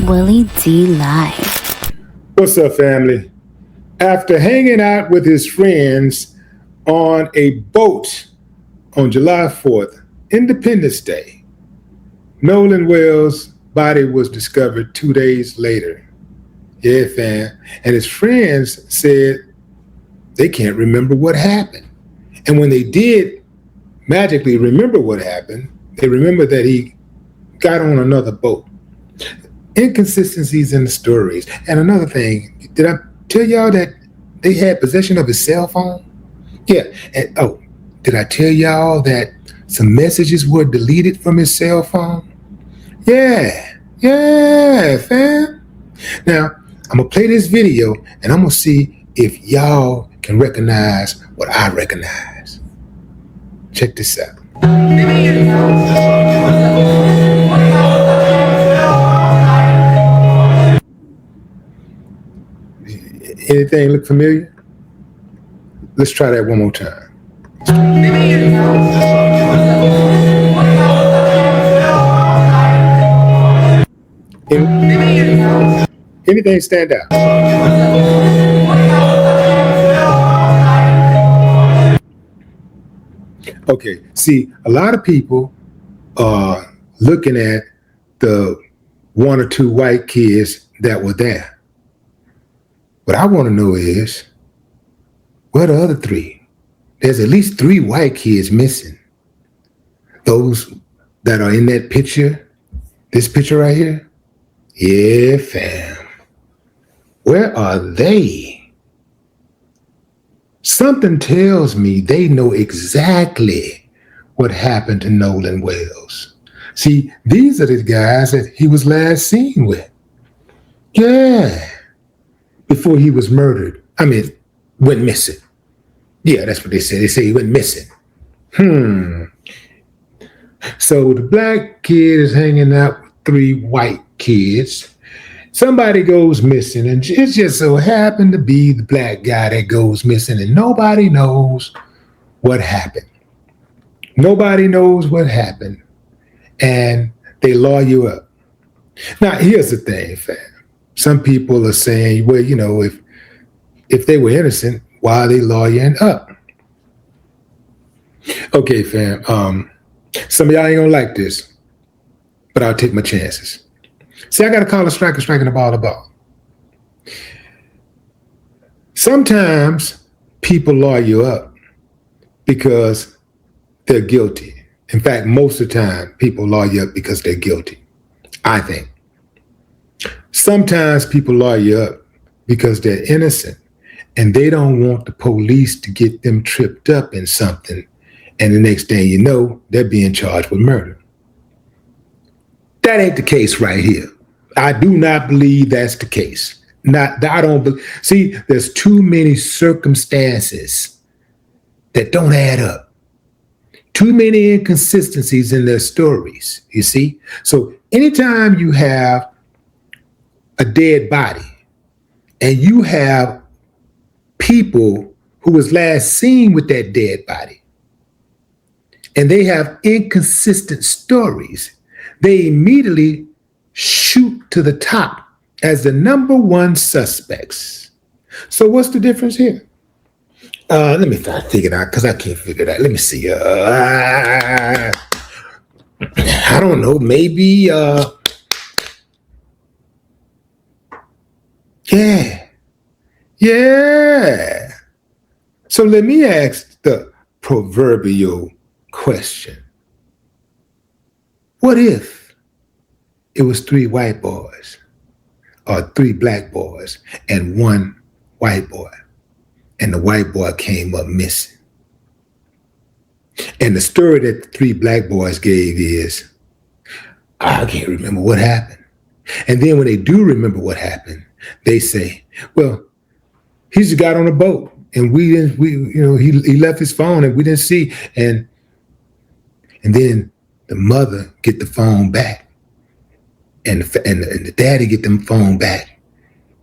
Willie D Live. What's up, family? After hanging out with his friends on a boat on July 4th, Independence Day, Nolan Wells' body was discovered 2 days later. Yeah, fam. And his friends said they can't remember what happened. And when they did magically remember what happened, they remembered that he got on another boat. Inconsistencies in the stories. And another thing, did I tell y'all that they had possession of his cell phone? Yeah. And did I tell y'all that some messages were deleted from his cell phone? Yeah, fam. Now, I'm gonna play this video and I'm gonna see if y'all can recognize what I recognize. Check this out. Anything look familiar? Let's try that one more time. Anything stand out? Okay, see, a lot of people are looking at the one or two white kids that were there. What I want to know is, where are the other three? There's at least 3 white kids missing. Those that are in that picture, this picture right here? Yeah, fam. Where are they? Something tells me they know exactly what happened to Nolan Wells. See, these are the guys that he was last seen with. Yeah. Before he was murdered. Went missing. Yeah, that's what they say. They say he went missing. So the black kid is hanging out with 3 white kids. Somebody goes missing, and it just so happened to be the black guy that goes missing, and nobody knows what happened. Nobody knows what happened, and they law you up. Now, here's the thing, fam. Some people are saying, well, if they were innocent, why are they lawyering up? Okay, fam. Some of y'all ain't gonna like this, but I'll take my chances. See, I got to call a striker striking the ball to ball. Sometimes people lawyer you up because they're guilty. In fact, most of the time, people lawyer you up because they're guilty, I think. Sometimes people lawyer you up because they're innocent and they don't want the police to get them tripped up in something. And the next thing you know, they're being charged with murder. That ain't the case right here. I do not believe that's the case. See, there's too many circumstances that don't add up. Too many inconsistencies in their stories, you see? So anytime you have a dead body and you have people who was last seen with that dead body and they have inconsistent stories, they immediately shoot to the top as the number one suspects. So what's the difference here? Let me try to figure it out because I can't figure it out. Let me see. I don't know. Maybe. Yeah. So let me ask the proverbial question. What if it was 3 white boys or 3 black boys and 1 white boy, and the white boy came up missing? And the story that the 3 black boys gave is, I can't remember what happened. And then when they do remember what happened, they say, well, he just got on a boat and he left his phone and we didn't see. And then the mother get the phone back. And the daddy get them phone back,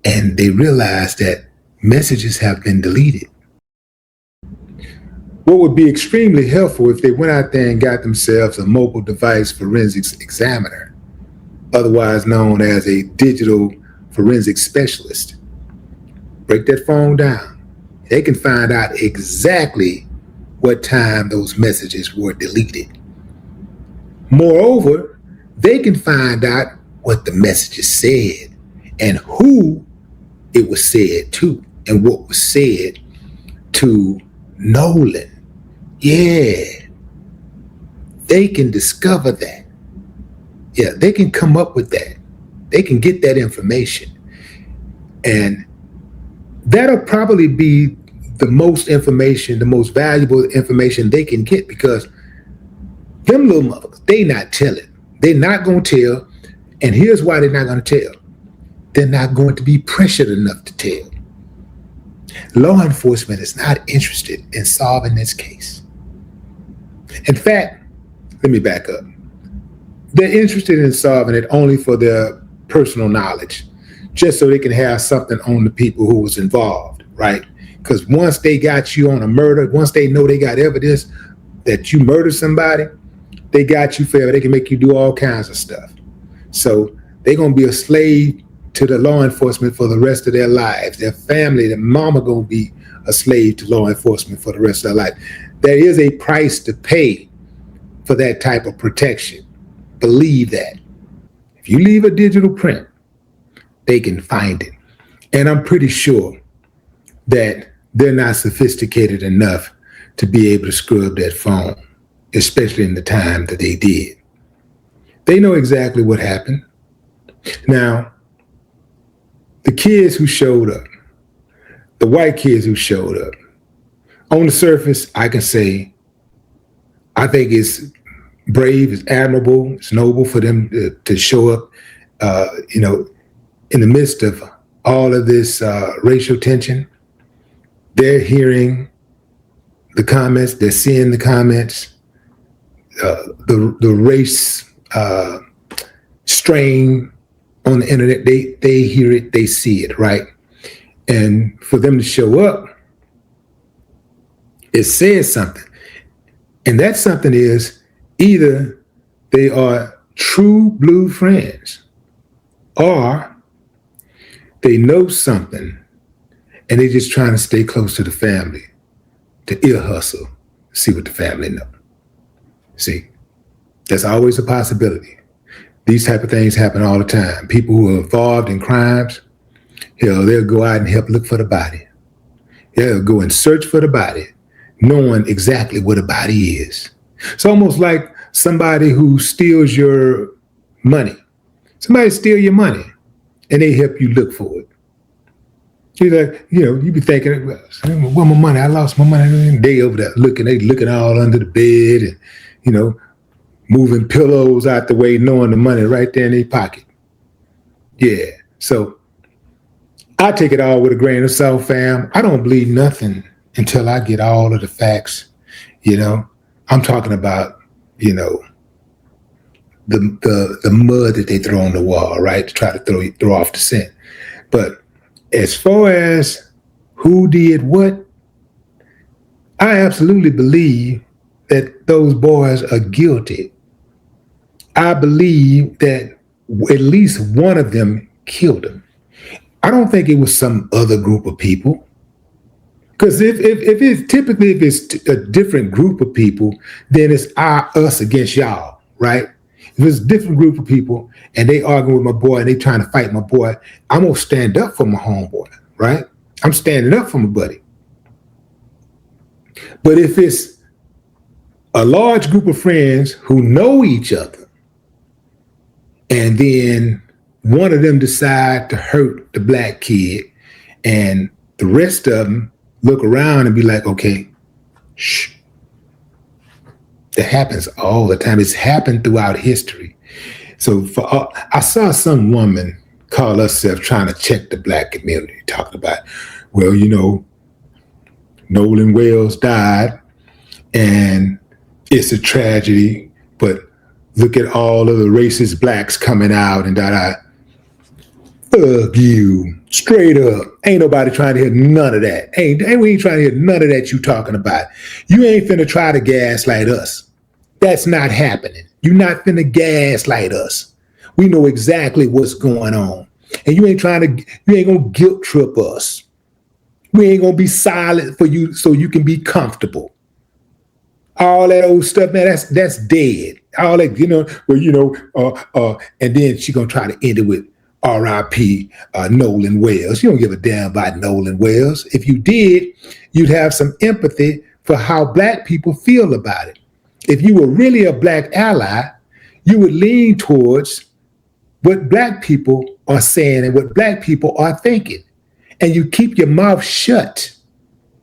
and they realize that messages have been deleted. What would be extremely helpful if they went out there and got themselves a mobile device forensics examiner otherwise known as a digital forensic specialist, break that phone down. They can find out exactly what time those messages were deleted. Moreover, they can find out what the messages said and who it was said to and what was said to Nolan. Yeah, they can discover that. Yeah, they can come up with that. They can get that information. And that'll probably be the most information, the most valuable information they can get, because them little motherfuckers, they not telling. They're not going to tell. And here's why they're not going to tell. They're not going to be pressured enough to tell. Law enforcement is not interested in solving this case. In fact, let me back up. They're interested in solving it only for their personal knowledge, just so they can have something on the people who was involved, right? Because once they got you on a murder, once they know they got evidence that you murdered somebody, they got you forever. They can make you do all kinds of stuff. So they're going to be a slave to the law enforcement for the rest of their lives. Their family, their mama going to be a slave to law enforcement for the rest of their life. There is a price to pay for that type of protection. Believe that. If you leave a digital print, they can find it. And I'm pretty sure that they're not sophisticated enough to be able to scrub that phone, especially in the time that they did. They know exactly what happened. Now, the kids who showed up, the white kids who showed up, on the surface, I can say, I think it's brave, it's admirable, it's noble for them to show up, in the midst of all of this racial tension. They're hearing the comments, they're seeing the comments, the race strain on the internet. They hear it, they see it, right? And for them to show up, it says something. And that something is either they are true blue friends, or they know something and they're just trying to stay close to the family, to ear hustle, see what the family know. See, that's always a possibility. These type of things happen all the time. People who are involved in crimes, they'll go out and help look for the body. They'll go and search for the body, knowing exactly what a body is. It's almost like somebody who steals your money. Somebody steal your money and they help you look for it. You're like, you be thinking, well, my money, I lost my money. And they over there looking all under the bed and, moving pillows out the way, knowing the money right there in their pocket. Yeah. So I take it all with a grain of salt, fam. I don't believe nothing until I get all of the facts. I'm talking about, the mud that they throw on the wall, right? To try to throw off the scent. But as far as who did what, I absolutely believe that those boys are guilty. I believe that at least one of them killed him. I don't think it was some other group of people. Because if it's a different group of people, then it's us against y'all, right? If it's a different group of people and they arguing with my boy and they trying to fight my boy, I'm gonna stand up for my homeboy, right? I'm standing up for my buddy. But if it's a large group of friends who know each other, and then one of them decide to hurt the black kid, and the rest of them look around and be like, okay, shh. That happens all the time. It's happened throughout history. So I saw some woman call herself trying to check the black community, talking about, well, Nolan Wells died and it's a tragedy, but look at all of the racist blacks coming out and da-da. Fuck you. Straight up. Ain't nobody trying to hear none of that. We ain't trying to hear none of that you talking about. You ain't finna try to gaslight us. That's not happening. You not finna gaslight us. We know exactly what's going on. And you ain't gonna guilt trip us. We ain't gonna be silent for you so you can be comfortable. All that old stuff, man, that's dead. All that, and then she gonna try to end it with R.I.P. Nolan Wells. You don't give a damn about Nolan Wells. If you did, you'd have some empathy for how black people feel about it. If you were really a black ally, you would lean towards what black people are saying and what black people are thinking. And you keep your mouth shut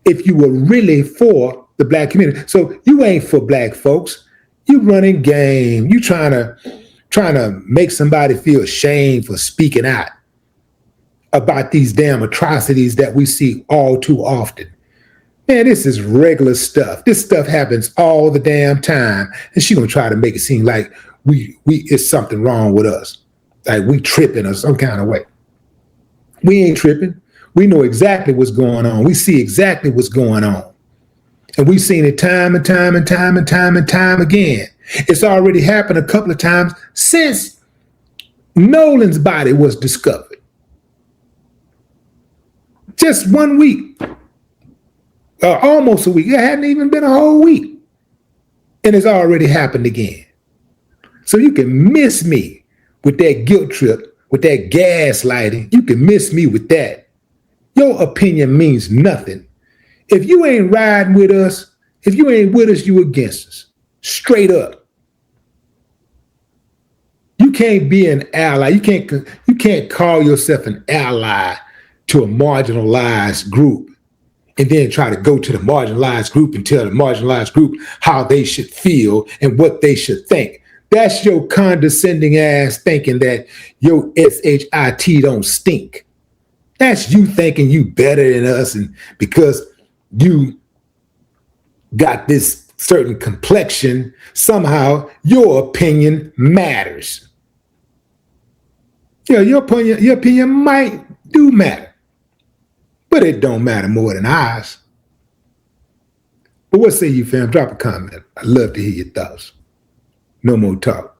if you were really for the black community. So you ain't for black folks. You running game. You trying to make somebody feel ashamed for speaking out about these damn atrocities that we see all too often. Man, this is regular stuff. This stuff happens all the damn time. And she gonna try to make it seem like we it's something wrong with us. Like we tripping or some kind of way. We ain't tripping. We know exactly what's going on. We see exactly what's going on. And we've seen it time and time and time and time and time again. It's already happened a couple of times since Nolan's body was discovered. Just 1 week. Almost a week. It hadn't even been a whole week. And it's already happened again. So you can miss me with that guilt trip, with that gaslighting. You can miss me with that. Your opinion means nothing. If you ain't riding with us, if you ain't with us, you against us. Straight up. You can't be an ally. You can't call yourself an ally to a marginalized group and then try to go to the marginalized group and tell the marginalized group how they should feel and what they should think. That's your condescending ass thinking that your SHIT don't stink. That's you thinking you better than us, and because you got this certain complexion, somehow your opinion matters. Yeah, your opinion might do matter, but it don't matter more than ours. But what say you, fam? Drop a comment. I'd love to hear your thoughts. No more talk.